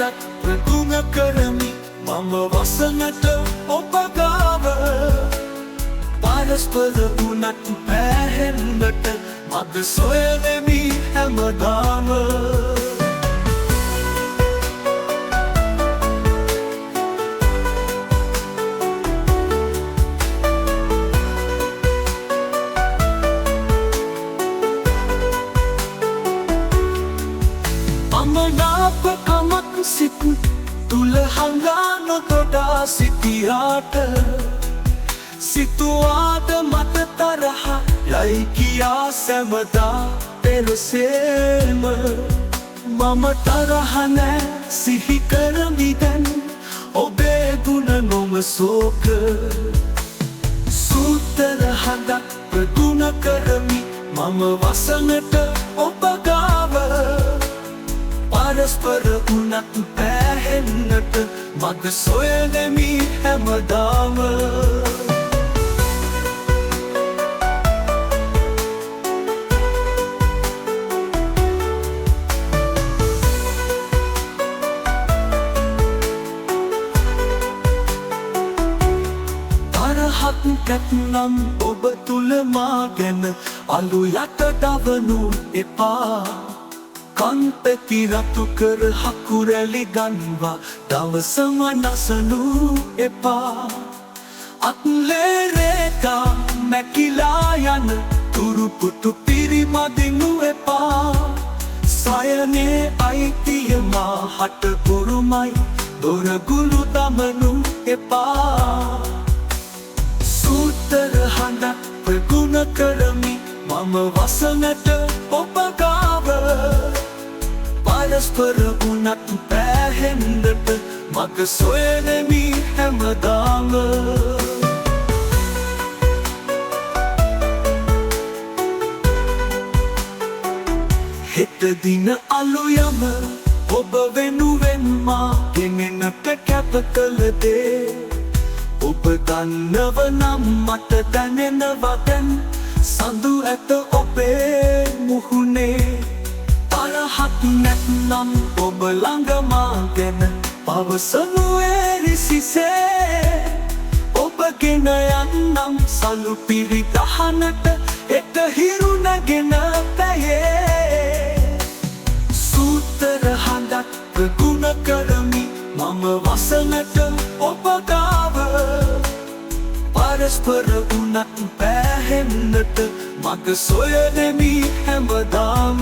හදත් ප්‍රගුණ කරමි මම වසනට ඔබ ගාව පරස්පර වුණත් පැහැෙන්නට මග සොයනෙමි හැමදාම අමනාපකමක් සිත් තුල හංගා නොතොඩා සිටියාට සිතුවාද මට තරහ යයි කියා සැමදා පෙරසේම මම තරහ නෑ සිහි කරමි දැන් ඔබේ ගුණ නොම සෝක සූතර හදක් ප්‍රගුණ කරමි මම වසනට ඔබ ගාව පරස්පර වුණත් පැහැෙන්නට මග සොයනෙමි හැමදාම තරහක් කැත්නම් ඔබ තුල මා ගැන අලු යට දවනු එපා කන්පැති රතු කර හකුරැලි ගන්වා දවසම නසනු එපා අත්ලේ රේකා මැකිලා යන තුරුපුටු පිරිමදිනු එපා සයනේ අයිතිය මා හට පුරුමයි දොරගුළු දමනු එපා සූතර හඬක් ප්‍රගුණ කරමි මම වසනට ඔබ ගාව පරස්පර වුණත් පැහැෙන්නට මග සොයනෙමි හැමදාම හෙට දින අලුයම ඔබ වෙනුවෙන් මා ගෙනෙන්නට කැප කළ දේ ඔබ දන්නව නම් මට දැනෙනවා දැන් සඳු ඇත ඔබේ මුහුණේ තරහක් නැත්නම් ඔබ ළඟ මා ගැන පවසනු එරිසිසේ ඔබ ගෙන යන්නම් සලු පිරි දහනට එත හිරු නැගෙන පැයේ සූතර හඬක් ප්‍රගුණ කරමි මම වසනට ඔබ ගාව පරස්පර වුණත් පැහැෙන්නට මග සොයනෙමි හැමදාම